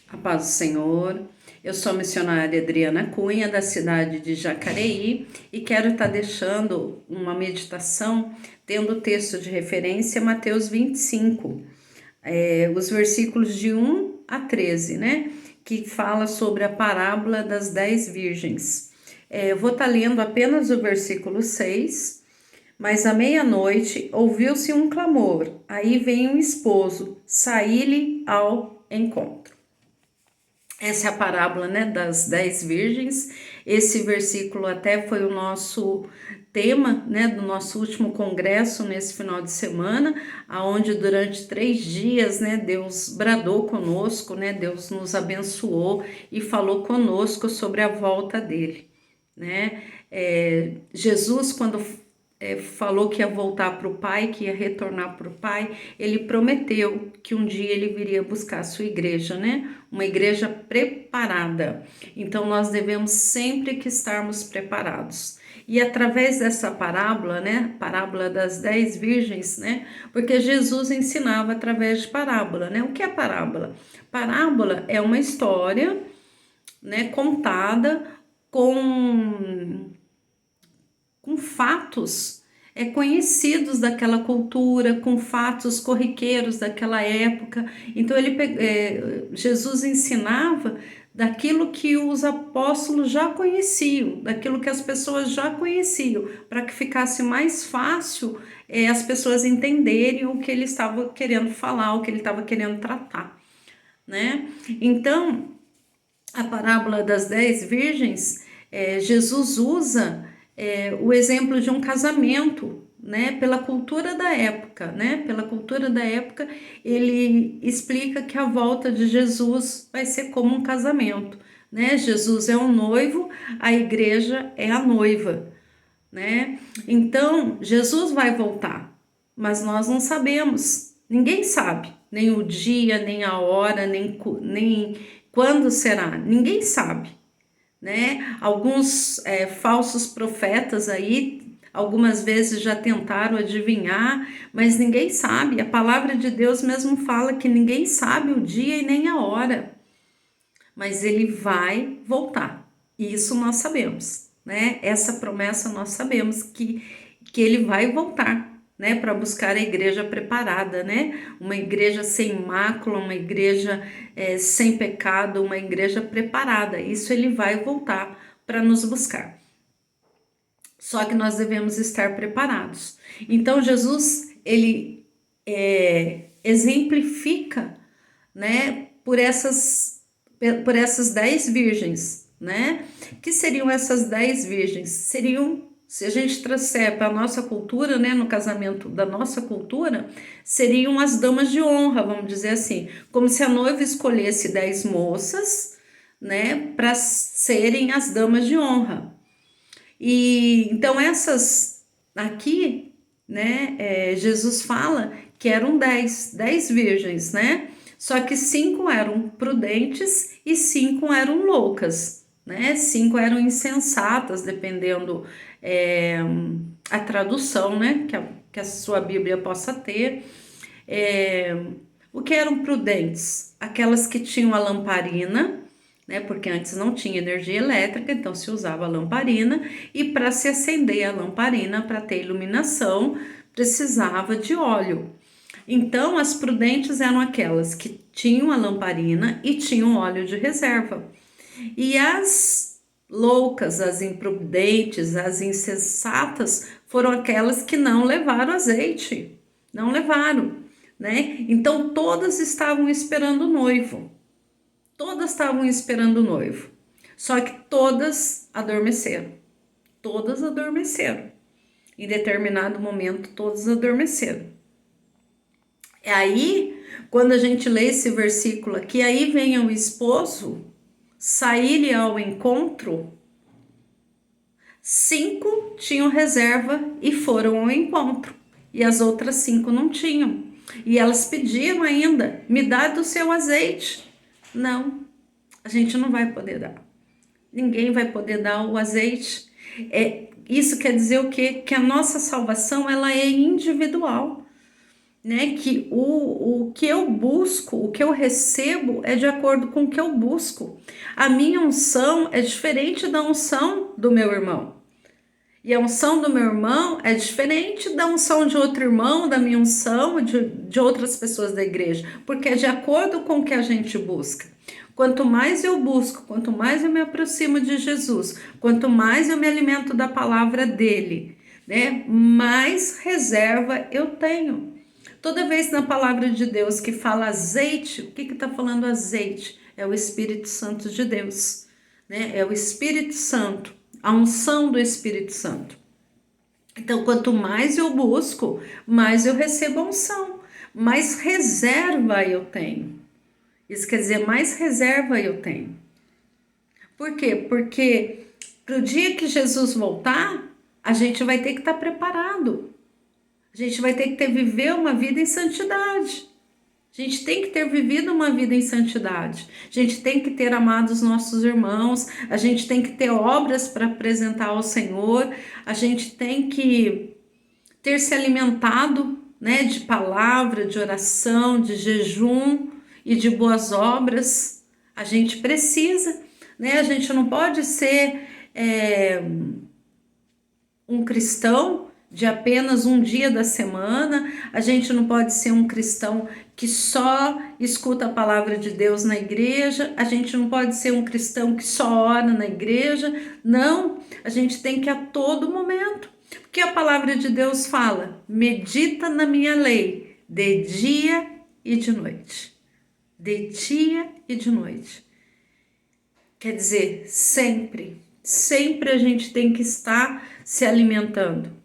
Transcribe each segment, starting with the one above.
A paz do Senhor. Eu sou a missionária Adriana Cunha, da cidade de Jacareí, e quero estar deixando uma meditação tendo o texto de referência Mateus 25, os versículos de 1 a 13, né? Que fala sobre a parábola das 10 virgens. Eu vou estar lendo apenas o versículo 6. Mas à meia-noite ouviu-se um clamor, aí vem um esposo, saí-lhe ao encontro. Essa é a parábola, né, das 10 virgens. Esse versículo até foi o nosso tema, né, do nosso último congresso nesse final de semana, aonde durante 3 dias, né, Deus bradou conosco, né, Deus nos abençoou e falou conosco sobre a volta dele, né? Jesus, quando falou que ia voltar para o Pai, que ia retornar para o Pai, ele prometeu que um dia ele viria buscar a sua igreja, né? Uma igreja preparada. Então nós devemos sempre que estarmos preparados. E através dessa parábola, né? Parábola das 10 virgens, né? Porque Jesus ensinava através de parábola, né? O que é parábola? Parábola é uma história, né? Contada com fatos conhecidos daquela cultura, com fatos corriqueiros daquela época. Então Jesus ensinava daquilo que os apóstolos já conheciam, daquilo que as pessoas já conheciam, para que ficasse mais fácil as pessoas entenderem o que ele estava querendo falar, o que ele estava querendo tratar, né? Então, a parábola das 10 virgens, Jesus usa o exemplo de um casamento, né? Pela cultura da época, né? Pela cultura da época, ele explica que a volta de Jesus vai ser como um casamento, né? Jesus é o noivo, a igreja é a noiva, né? Então, Jesus vai voltar, mas nós não sabemos, ninguém sabe, nem o dia, nem a hora, nem quando será, ninguém sabe, né? Alguns falsos profetas aí, algumas vezes já tentaram adivinhar, mas ninguém sabe. A palavra de Deus mesmo fala que ninguém sabe o dia e nem a hora, mas ele vai voltar. E isso nós sabemos, né? Essa promessa nós sabemos que ele vai voltar, né, para buscar a igreja preparada, né? Uma igreja sem mácula, uma igreja sem pecado, uma igreja preparada. Isso ele vai voltar para nos buscar. Só que nós devemos estar preparados. Então Jesus ele exemplifica, né, por essas 10 virgens, né? Que seriam essas 10 virgens? Seriam, se a gente trouxer para a nossa cultura, né, no casamento da nossa cultura, seriam as damas de honra, vamos dizer assim, como se a noiva escolhesse 10 moças, né, para serem as damas de honra. E então essas aqui, né, Jesus fala que eram 10 virgens, né? Só que 5 eram prudentes e 5 eram loucas, né? 5 eram insensatas, dependendo a tradução, né? Que a sua Bíblia possa ter. O que eram prudentes? Aquelas que tinham a lamparina, né? Porque antes não tinha energia elétrica, então se usava a lamparina, e para se acender a lamparina, para ter iluminação, precisava de óleo. Então, as prudentes eram aquelas que tinham a lamparina e tinham óleo de reserva. E as loucas, as imprudentes, as insensatas foram aquelas que não levaram azeite, não levaram, né? Então, todas estavam esperando o noivo. Todas estavam esperando o noivo. Só que todas adormeceram. Todas adormeceram. Em determinado momento, todas adormeceram. É aí, quando a gente lê esse versículo aqui, aí vem o esposo sair ao encontro. 5 tinham reserva e foram ao encontro. E as outras 5 não tinham. E elas pediram ainda, me dá do seu azeite. Não, a gente não vai poder dar. Ninguém vai poder dar o azeite. Isso quer dizer o quê? Que a nossa salvação ela é individual. né, que o que eu busco, o que eu recebo é de acordo com o que eu busco. A minha unção é diferente da unção do meu irmão. E a unção do meu irmão é diferente da unção de outro irmão, da minha unção, de outras pessoas da igreja, porque é de acordo com o que a gente busca. Quanto mais eu busco, quanto mais eu me aproximo de Jesus, quanto mais eu me alimento da palavra dele, né, mais reserva eu tenho. Toda vez na palavra de Deus que fala azeite, o que está falando azeite? É o Espírito Santo de Deus, né? É o Espírito Santo, a unção do Espírito Santo. Então, quanto mais eu busco, mais eu recebo a unção, mais reserva eu tenho. Isso quer dizer, mais reserva eu tenho. Por quê? Porque para o dia que Jesus voltar, a gente vai ter que estar preparado. A gente vai ter que viver uma vida em santidade. A gente tem que ter vivido uma vida em santidade. A gente tem que ter amado os nossos irmãos. A gente tem que ter obras para apresentar ao Senhor. A gente tem que ter se alimentado, né, de palavra, de oração, de jejum e de boas obras. A gente precisa, né? A gente não pode ser um cristão de apenas um dia da semana, a gente não pode ser um cristão que só escuta a palavra de Deus na igreja, a gente não pode ser um cristão que só ora na igreja, não, a gente tem que a todo momento, porque a palavra de Deus fala, medita na minha lei, de dia e de noite, de dia e de noite, quer dizer, sempre a gente tem que estar se alimentando,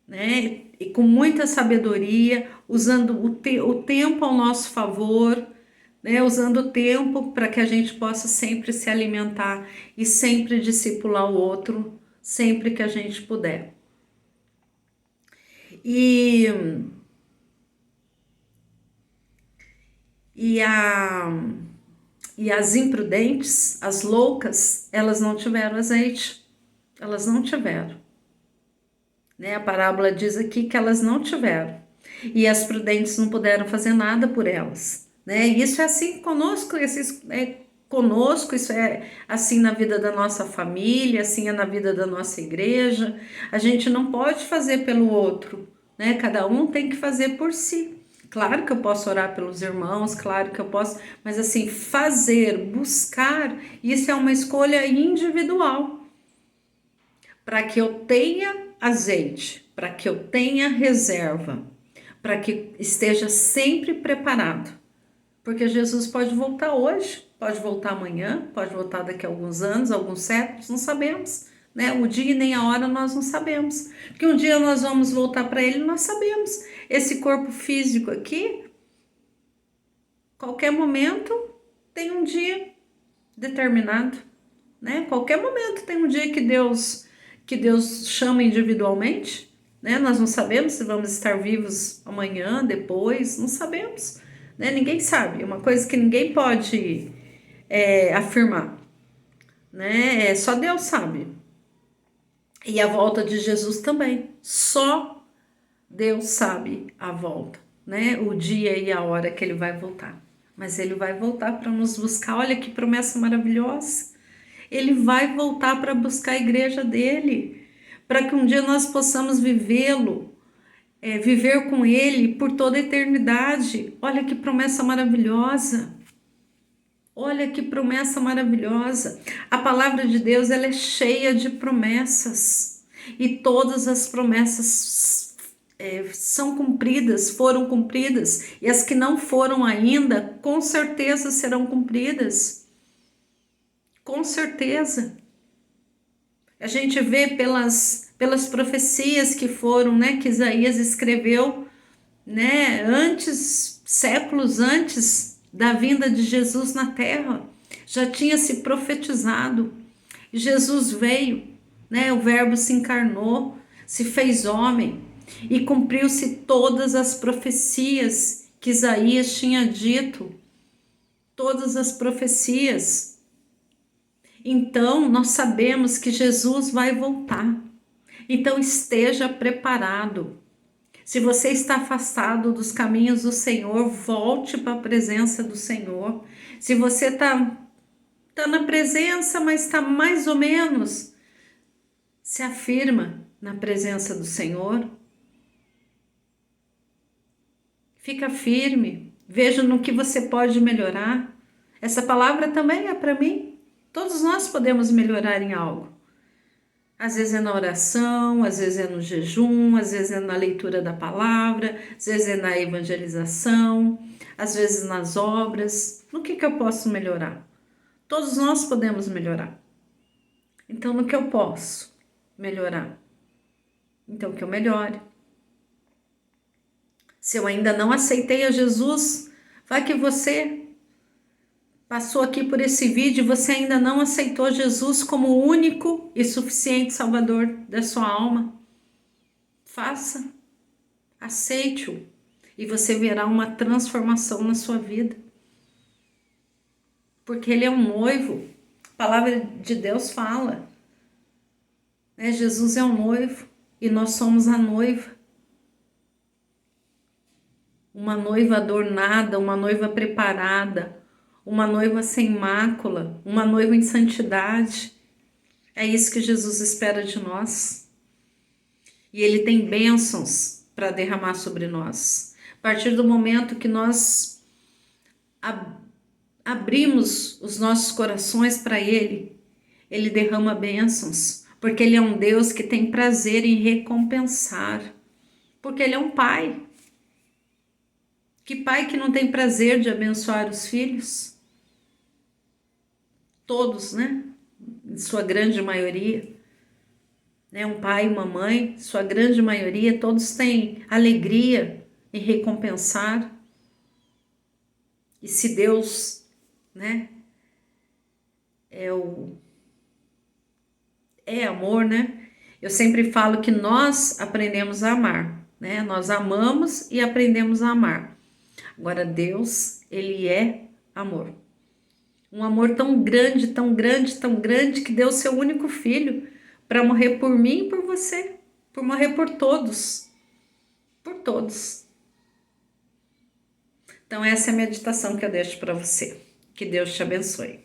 né? E com muita sabedoria, usando o tempo ao nosso favor, né? Usando o tempo para que a gente possa sempre se alimentar e sempre discipular o outro, sempre que a gente puder. E as imprudentes, as loucas, elas não tiveram azeite, elas não tiveram. Né? A parábola diz aqui que elas não tiveram. E as prudentes não puderam fazer nada por elas. Né? E isso é assim conosco, isso é assim na vida da nossa família, assim é na vida da nossa igreja. A gente não pode fazer pelo outro, né? Cada um tem que fazer por si. Claro que eu posso orar pelos irmãos, claro que eu posso, mas assim, fazer, buscar, isso é uma escolha individual. Para que eu tenha azeite, para que eu tenha reserva, para que esteja sempre preparado. Porque Jesus pode voltar hoje, pode voltar amanhã, pode voltar daqui a alguns anos, alguns séculos, não sabemos. Né? O dia e nem a hora nós não sabemos. Porque um dia nós vamos voltar para ele, nós sabemos. Esse corpo físico aqui, qualquer momento tem um dia determinado. Né? Qualquer momento tem um dia que Deus chama individualmente, né? Nós não sabemos se vamos estar vivos amanhã, depois, não sabemos, né? Ninguém sabe, é uma coisa que ninguém pode afirmar, né? Só Deus sabe. E a volta de Jesus também, só Deus sabe a volta, né? O dia e a hora que ele vai voltar. Mas ele vai voltar para nos buscar, olha que promessa maravilhosa. Ele vai voltar para buscar a igreja dele, para que um dia nós possamos vivê-lo, viver com ele por toda a eternidade. Olha que promessa maravilhosa. Olha que promessa maravilhosa. A palavra de Deus, ela é cheia de promessas. E todas as promessas são cumpridas, foram cumpridas. E as que não foram ainda, com certeza serão cumpridas. Com certeza. A gente vê pelas profecias que foram, né, que Isaías escreveu, né, séculos antes da vinda de Jesus na terra, já tinha se profetizado. Jesus veio, né, o Verbo se encarnou, se fez homem e cumpriu-se todas as profecias que Isaías tinha dito, todas as profecias. Então, nós sabemos que Jesus vai voltar. Então, esteja preparado. Se você está afastado dos caminhos do Senhor, volte para a presença do Senhor. Se você tá na presença, mas está mais ou menos, se afirma na presença do Senhor. Fica firme, veja no que você pode melhorar. Essa palavra também é para mim. Todos nós podemos melhorar em algo. Às vezes é na oração, às vezes é no jejum, às vezes é na leitura da palavra, às vezes é na evangelização, às vezes nas obras. No que eu posso melhorar? Todos nós podemos melhorar. Então, no que eu posso melhorar? Então, que eu melhore. Se eu ainda não aceitei a Jesus, vai que você passou aqui por esse vídeo e você ainda não aceitou Jesus como o único e suficiente Salvador da sua alma. Faça, aceite-o e você verá uma transformação na sua vida. Porque ele é um noivo, a palavra de Deus fala, né? Jesus é um noivo e nós somos a noiva. Uma noiva adornada, uma noiva preparada, uma noiva sem mácula, uma noiva em santidade. É isso que Jesus espera de nós. E Ele tem bênçãos para derramar sobre nós. A partir do momento que nós abrimos os nossos corações para Ele, Ele derrama bênçãos, porque Ele é um Deus que tem prazer em recompensar, porque Ele é um Pai. Que pai que não tem prazer de abençoar os filhos? Todos, né? Em sua grande maioria. Né? Um pai e uma mãe, sua grande maioria, todos têm alegria em recompensar. E se Deus, né, é amor, né? Eu sempre falo que nós aprendemos a amar, né? Nós amamos e aprendemos a amar. Agora Deus, Ele é amor. Um amor tão grande, tão grande, tão grande, que deu seu único filho para morrer por mim e por você, por morrer por todos, por todos. Então essa é a meditação que eu deixo para você. Que Deus te abençoe.